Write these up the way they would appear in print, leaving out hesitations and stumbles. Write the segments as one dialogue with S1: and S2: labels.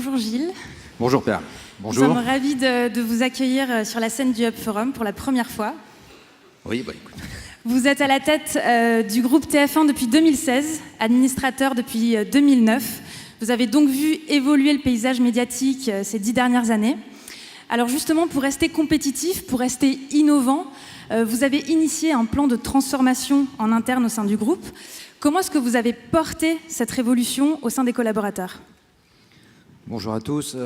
S1: Bonjour Gilles.
S2: Bonjour Perle. Bonjour.
S1: Nous sommes ravis de vous accueillir sur la scène du Hub Forum pour la première fois.
S2: Oui, bah écoute.
S1: Vous êtes à la tête du groupe TF1 depuis 2016, administrateur depuis 2009. Vous avez donc vu évoluer le paysage médiatique ces 10 dernières années. Alors justement, pour rester compétitif, pour rester innovant, vous avez initié un plan de transformation en interne au sein du groupe. Comment est-ce que vous avez porté cette révolution au sein des collaborateurs ?
S2: Bonjour à tous.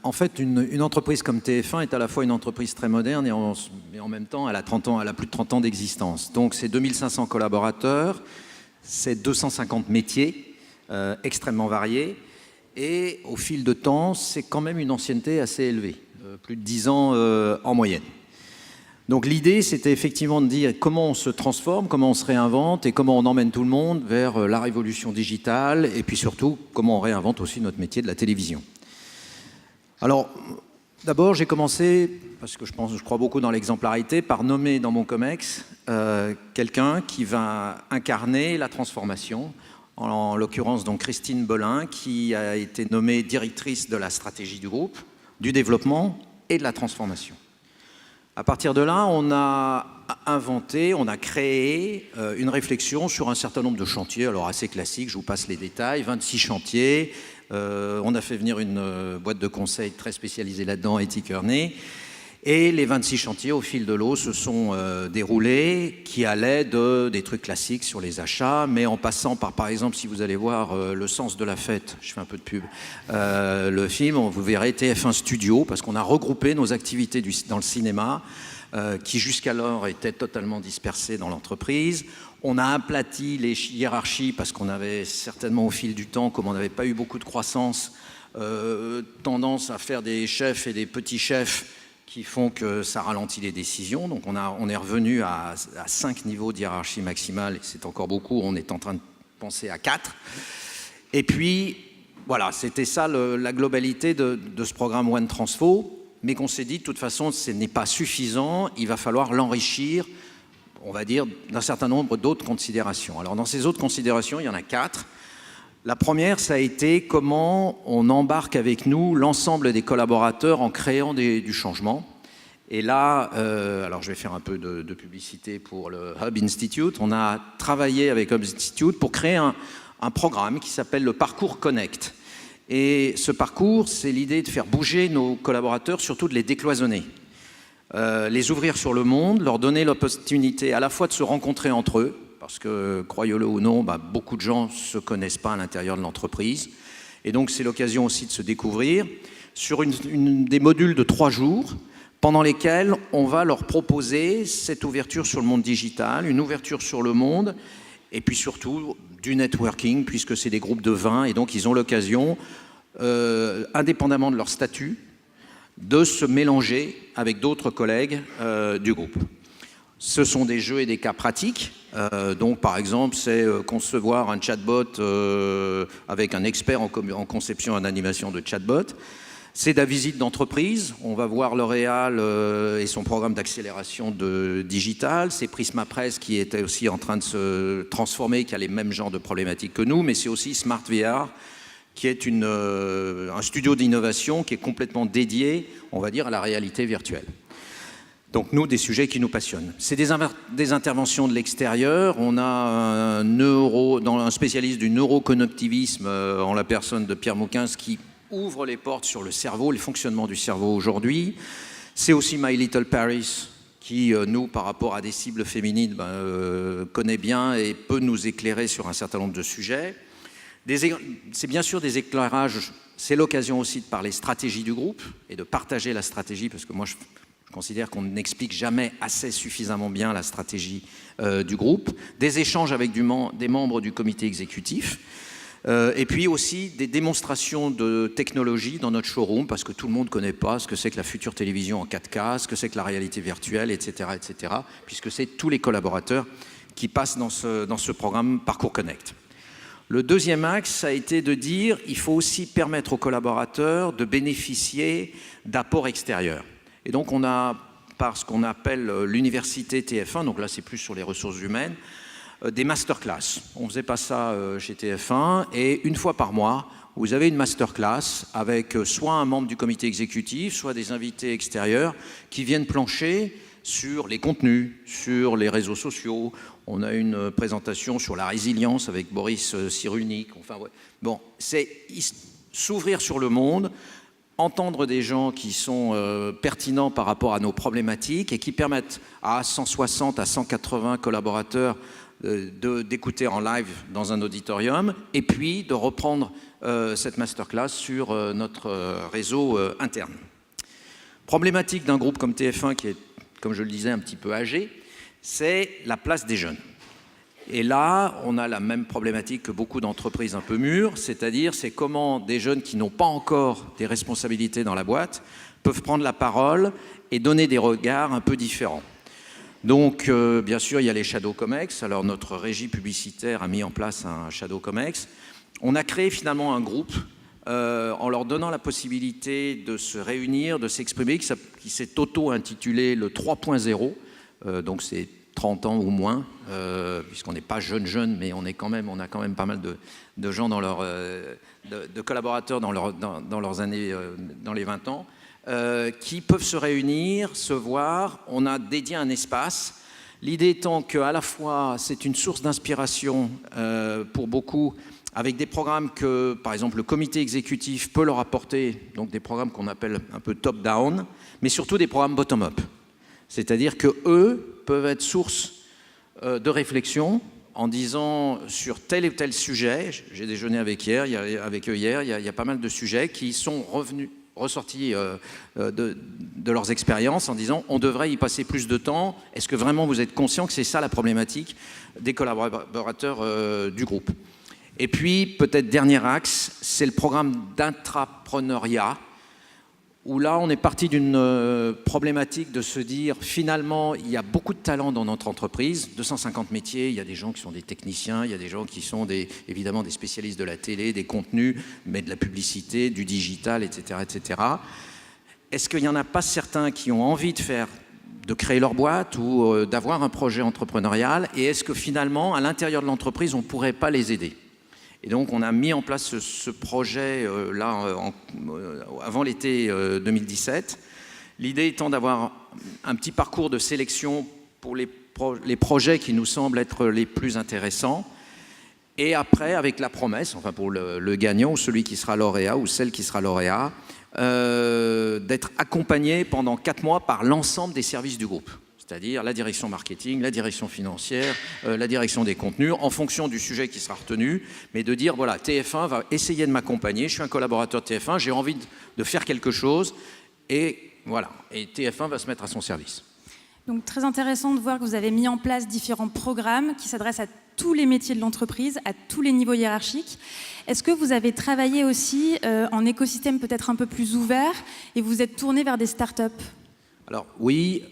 S2: En fait, une entreprise comme TF1 est à la fois une entreprise très moderne et en même temps, elle a plus de 30 ans d'existence. Donc, c'est 2500 collaborateurs, c'est 250 métiers extrêmement variés. Et au fil de temps, c'est quand même une ancienneté assez élevée, plus de 10 ans en moyenne. Donc l'idée, c'était effectivement de dire comment on se transforme, comment on se réinvente et comment on emmène tout le monde vers la révolution digitale et puis surtout, comment on réinvente aussi notre métier de la télévision. Alors, d'abord, j'ai commencé, parce que je crois beaucoup dans l'exemplarité, par nommer dans mon COMEX quelqu'un qui va incarner la transformation, en l'occurrence donc Christine Belin, qui a été nommée directrice de la stratégie du groupe, du développement et de la transformation. À partir de là, on a inventé, on a créé une réflexion sur un certain nombre de chantiers, alors assez classiques, je vous passe les détails, 26 chantiers, on a fait venir une boîte de conseil très spécialisée là-dedans, Etty Kearney, et les 26 chantiers, au fil de l'eau, se sont déroulés, qui allaient des trucs classiques sur les achats, mais en passant par exemple, si vous allez voir Le sens de la fête, je fais un peu de pub, le film, vous verrez TF1 Studio, parce qu'on a regroupé nos activités dans le cinéma, qui jusqu'alors étaient totalement dispersées dans l'entreprise. On a aplati les hiérarchies, parce qu'on avait certainement au fil du temps, comme on n'avait pas eu beaucoup de croissance, tendance à faire des chefs et des petits chefs, qui font que ça ralentit les décisions. Donc on est revenu à 5 niveaux de hiérarchie maximale, et c'est encore beaucoup, on est en train de penser à 4. Et puis, voilà, c'était ça la globalité de ce programme One Transfo, mais qu'on s'est dit, de toute façon, ce n'est pas suffisant, il va falloir l'enrichir, on va dire, d'un certain nombre d'autres considérations. Alors dans ces autres considérations, il y en a 4. La première, ça a été comment on embarque avec nous l'ensemble des collaborateurs en créant du changement. Et là, alors je vais faire un peu de publicité pour le Hub Institute. On a travaillé avec Hub Institute pour créer un programme qui s'appelle le Parcours Connect. Et ce parcours, c'est l'idée de faire bouger nos collaborateurs, surtout de les décloisonner. Les ouvrir sur le monde, leur donner l'opportunité à la fois de se rencontrer entre eux, parce que, croyez-le ou non, beaucoup de gens ne se connaissent pas à l'intérieur de l'entreprise. Et donc, c'est l'occasion aussi de se découvrir sur des modules de 3 jours, pendant lesquels on va leur proposer cette ouverture sur le monde digital, une ouverture sur le monde, et puis surtout du networking, puisque c'est des groupes de 20, et donc ils ont l'occasion, indépendamment de leur statut, de se mélanger avec d'autres collègues du groupe. Ce sont des jeux et des cas pratiques. Donc, par exemple, c'est concevoir un chatbot avec un expert en conception et en animation de chatbot. C'est de la visite d'entreprise. On va voir L'Oréal et son programme d'accélération de digital. C'est Prisma Press qui était aussi en train de se transformer, qui a les mêmes genres de problématiques que nous. Mais c'est aussi Smart VR, qui est un studio d'innovation qui est complètement dédié, on va dire, à la réalité virtuelle. Donc nous, des sujets qui nous passionnent. C'est des interventions de l'extérieur. On a un spécialiste du neuroconnectivisme en la personne de Pierre Mouquins qui ouvre les portes sur le cerveau, le fonctionnement du cerveau aujourd'hui. C'est aussi My Little Paris qui, nous, par rapport à des cibles féminines, connaît bien et peut nous éclairer sur un certain nombre de sujets. C'est bien sûr des éclairages, c'est l'occasion aussi de parler stratégie du groupe et de partager la stratégie, parce que moi, je considère qu'on n'explique jamais assez suffisamment bien la stratégie du groupe, des échanges avec des membres du comité exécutif, et puis aussi des démonstrations de technologie dans notre showroom, parce que tout le monde ne connaît pas ce que c'est que la future télévision en 4K, ce que c'est que la réalité virtuelle, etc., puisque c'est tous les collaborateurs qui passent dans ce programme Parcours Connect. Le deuxième axe, ça a été de dire qu'il faut aussi permettre aux collaborateurs de bénéficier d'apports extérieurs. Et donc, on a, par ce qu'on appelle l'université TF1, donc là, c'est plus sur les ressources humaines, des masterclass. On ne faisait pas ça chez TF1, et une fois par mois, vous avez une masterclass avec soit un membre du comité exécutif, soit des invités extérieurs qui viennent plancher sur les contenus, sur les réseaux sociaux. On a une présentation sur la résilience avec Boris Cyrulnik. Enfin, ouais. Bon, c'est s'ouvrir sur le monde, entendre des gens qui sont pertinents par rapport à nos problématiques et qui permettent à 160 à 180 collaborateurs d'écouter en live dans un auditorium et puis de reprendre cette masterclass sur notre réseau interne. Problématique d'un groupe comme TF1 qui est, comme je le disais, un petit peu âgé, c'est la place des jeunes. Et là, on a la même problématique que beaucoup d'entreprises un peu mûres, c'est-à-dire c'est comment des jeunes qui n'ont pas encore des responsabilités dans la boîte peuvent prendre la parole et donner des regards un peu différents. Donc, bien sûr, il y a les Shadow Comex. Alors, notre régie publicitaire a mis en place un Shadow Comex. On a créé finalement un groupe en leur donnant la possibilité de se réunir, de s'exprimer, qui s'est auto-intitulé le 3.0. Donc, c'est 30 ans ou moins, puisqu'on n'est pas jeune, mais on a quand même pas mal de gens de collaborateurs dans leurs années, dans les 20 ans. Qui peuvent se réunir, se voir. On a dédié un espace. L'idée étant qu'à la fois, c'est une source d'inspiration pour beaucoup, avec des programmes que, par exemple, le comité exécutif peut leur apporter, donc des programmes qu'on appelle un peu top-down, mais surtout des programmes bottom-up. C'est-à-dire qu'eux peuvent être source de réflexion en disant sur tel ou tel sujet, j'ai déjeuné avec eux hier, il y a pas mal de sujets qui sont ressortis de leurs expériences en disant on devrait y passer plus de temps. Est-ce que vraiment vous êtes conscient que c'est ça la problématique des collaborateurs du groupe? Et puis, peut-être dernier axe, c'est le programme d'intrapreneuriat, où là, on est parti d'une problématique de se dire, finalement, il y a beaucoup de talents dans notre entreprise, 250 métiers, il y a des gens qui sont des techniciens, il y a des gens qui sont évidemment des spécialistes de la télé, des contenus, mais de la publicité, du digital, etc., etc. Est-ce qu'il n'y en a pas certains qui ont envie de créer leur boîte ou d'avoir un projet entrepreneurial? Et est-ce que finalement, à l'intérieur de l'entreprise, on ne pourrait pas les aider? Et donc, on a mis en place ce projet avant l'été 2017. L'idée étant d'avoir un petit parcours de sélection pour les projets qui nous semblent être les plus intéressants. Et après, avec la promesse, enfin pour le gagnant ou celui qui sera lauréat ou celle qui sera lauréat, d'être accompagné pendant 4 mois par l'ensemble des services du groupe. C'est-à-dire la direction marketing, la direction financière, la direction des contenus, en fonction du sujet qui sera retenu, mais de dire, voilà, TF1 va essayer de m'accompagner, je suis un collaborateur de TF1, j'ai envie de faire quelque chose, et voilà, et TF1 va se mettre à son service.
S1: Donc très intéressant de voir que vous avez mis en place différents programmes qui s'adressent à tous les métiers de l'entreprise, à tous les niveaux hiérarchiques. Est-ce que vous avez travaillé aussi en écosystème peut-être un peu plus ouvert et vous êtes tourné vers des startups ?
S2: Alors oui,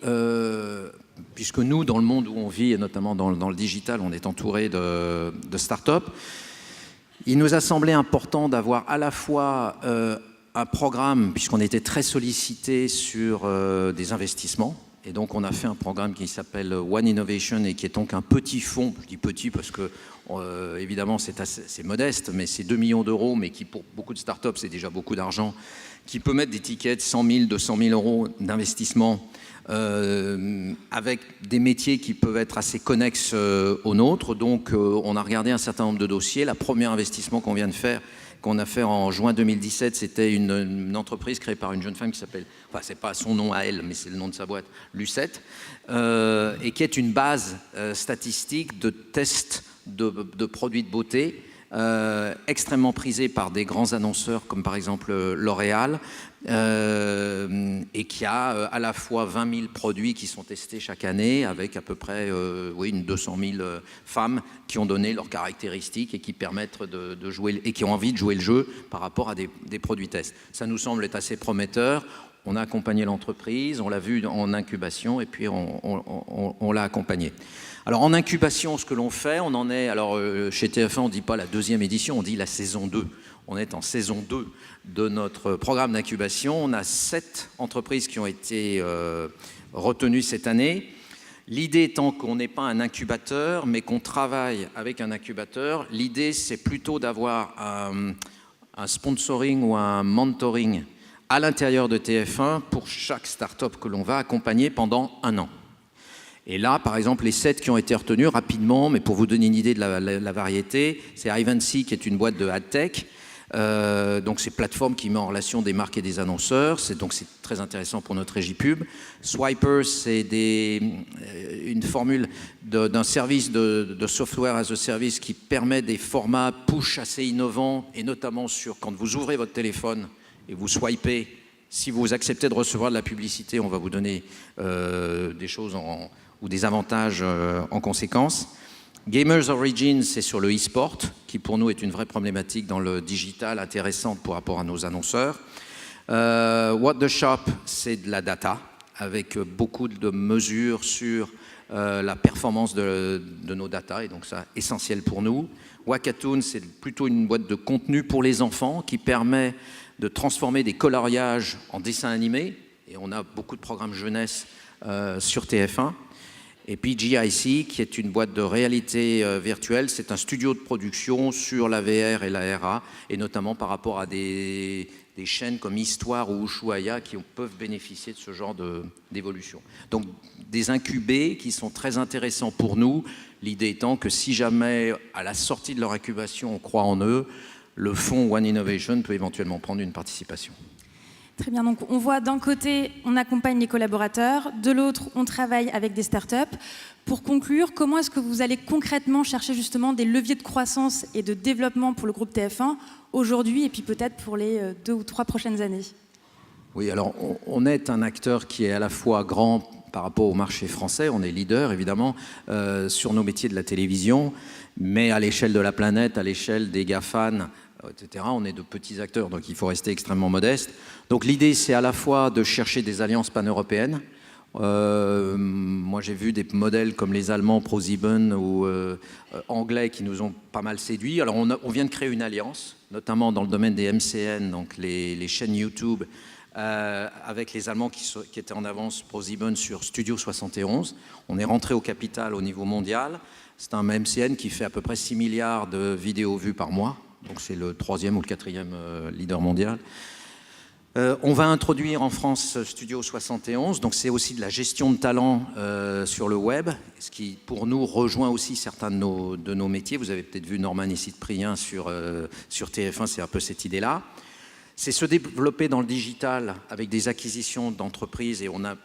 S2: puisque nous, dans le monde où on vit, et notamment dans le digital, on est entouré de start-up, il nous a semblé important d'avoir à la fois un programme, puisqu'on était très sollicité sur des investissements, et donc on a fait un programme qui s'appelle One Innovation, et qui est donc un petit fonds, je dis petit parce que évidemment c'est modeste, mais c'est 2 millions d'euros, mais qui pour beaucoup de start-up c'est déjà beaucoup d'argent, qui peut mettre des tickets de 100 000, 200 000 euros d'investissement avec des métiers qui peuvent être assez connexes aux nôtres. Donc on a regardé un certain nombre de dossiers. Le premier investissement qu'on a fait en juin 2017, c'était une entreprise créée par une jeune femme qui s'appelle, enfin c'est pas son nom à elle, mais c'est le nom de sa boîte, Lucette, et qui est une base statistique de tests de produits de beauté, extrêmement prisé par des grands annonceurs comme par exemple L'Oréal, et qui a à la fois 20 000 produits qui sont testés chaque année avec à peu près une 200 000 femmes qui ont donné leurs caractéristiques et qui permettent de jouer et qui ont envie de jouer le jeu par rapport à des produits tests. Ça nous semble être assez prometteur. On a accompagné l'entreprise, on l'a vu en incubation et puis on l'a accompagné. Alors en incubation, ce que l'on fait, on en est, alors chez TF1 on ne dit pas la 2e édition, on dit la saison 2. On est en saison 2 de notre programme d'incubation. On a 7 entreprises qui ont été retenues cette année. L'idée étant qu'on n'est pas un incubateur, mais qu'on travaille avec un incubateur. L'idée, c'est plutôt d'avoir un sponsoring ou un mentoring à l'intérieur de TF1 pour chaque start-up que l'on va accompagner pendant 1 an. Et là, par exemple, les 7 qui ont été retenus rapidement, mais pour vous donner une idée de la variété, c'est Ivancy qui est une boîte de AdTech. Donc c'est plateforme qui met en relation des marques et des annonceurs, donc c'est très intéressant pour notre régie pub. Swiper, c'est une formule d'un service de software as a service qui permet des formats push assez innovants, et notamment sur quand vous ouvrez votre téléphone et vous swipez, si vous acceptez de recevoir de la publicité, on va vous donner des choses ou des avantages en conséquence. Gamers Origins, c'est sur le e-sport, qui pour nous est une vraie problématique dans le digital, intéressante par rapport à nos annonceurs. What the Shop, c'est de la data, avec beaucoup de mesures sur la performance de nos data, et donc ça, essentiel pour nous. Wakatoon, c'est plutôt une boîte de contenu pour les enfants, qui permet de transformer des coloriages en dessins animés, et on a beaucoup de programmes jeunesse sur TF1. Et puis GIC, qui est une boîte de réalité virtuelle, c'est un studio de production sur la VR et la RA, et notamment par rapport à des chaînes comme Histoire ou Ushuaïa qui peuvent bénéficier de ce genre d'évolution. Donc des incubés qui sont très intéressants pour nous, l'idée étant que si jamais à la sortie de leur incubation on croit en eux, le fonds One Innovation peut éventuellement prendre une participation.
S1: Très bien, donc on voit d'un côté, on accompagne les collaborateurs, de l'autre, on travaille avec des startups. Pour conclure, comment est-ce que vous allez concrètement chercher justement des leviers de croissance et de développement pour le groupe TF1 aujourd'hui et puis peut-être pour les 2 ou 3 prochaines années?
S2: Oui, alors on est un acteur qui est à la fois grand par rapport au marché français, on est leader évidemment sur nos métiers de la télévision, mais à l'échelle de la planète, à l'échelle des GAFAN, etc., on est de petits acteurs, donc il faut rester extrêmement modeste. Donc l'idée, c'est à la fois de chercher des alliances pan-européennes. Moi, j'ai vu des modèles comme les Allemands ProSieben ou anglais qui nous ont pas mal séduits. Alors on vient de créer une alliance, notamment dans le domaine des MCN, donc les chaînes YouTube, avec les Allemands qui étaient en avance, ProSieben, sur Studio 71. On est rentré au capital au niveau mondial. C'est un MCN qui fait à peu près 6 milliards de vidéos vues par mois. Donc c'est le 3e ou le 4e leader mondial. On va introduire en France Studio 71, donc c'est aussi de la gestion de talent sur le web, ce qui pour nous rejoint aussi certains de nos métiers. Vous avez peut-être vu Norman et Cyprien sur TF1, c'est un peu cette idée-là. C'est se développer dans le digital avec des acquisitions d'entreprises, et on a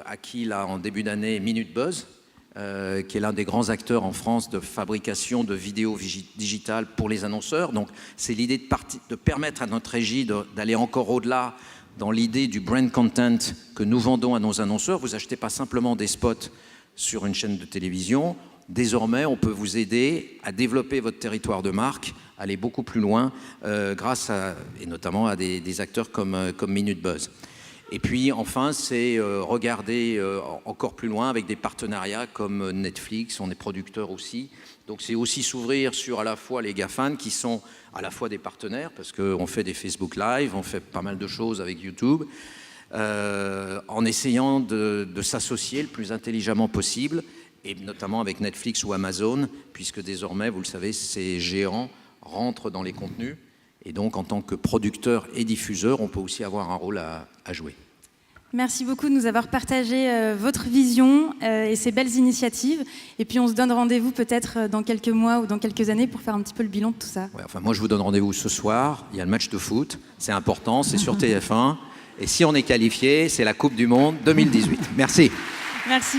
S2: acquis là en début d'année Minute Buzz, qui est l'un des grands acteurs en France de fabrication de vidéos digitales pour les annonceurs. Donc c'est l'idée de permettre à notre régie d'aller encore au-delà dans l'idée du brand content que nous vendons à nos annonceurs. Vous achetez pas simplement des spots sur une chaîne de télévision. Désormais, on peut vous aider à développer votre territoire de marque, aller beaucoup plus loin grâce et notamment à des acteurs comme Minute Buzz. Et puis enfin, c'est regarder encore plus loin avec des partenariats comme Netflix, on est producteur aussi. Donc c'est aussi s'ouvrir sur à la fois les GAFAN qui sont à la fois des partenaires, parce qu'on fait des Facebook Live, on fait pas mal de choses avec YouTube, en essayant de s'associer le plus intelligemment possible, et notamment avec Netflix ou Amazon, puisque désormais, vous le savez, ces géants rentrent dans les contenus. Et donc, en tant que producteur et diffuseur, on peut aussi avoir un rôle à jouer.
S1: Merci beaucoup de nous avoir partagé votre vision et ces belles initiatives. Et puis, on se donne rendez-vous peut-être dans quelques mois ou dans quelques années pour faire un petit peu le bilan de tout ça.
S2: Ouais, enfin, moi, je vous donne rendez-vous ce soir. Il y a le match de foot. C'est important, c'est sur TF1. Et si on est qualifié, c'est la Coupe du Monde 2018. Merci.
S1: Merci.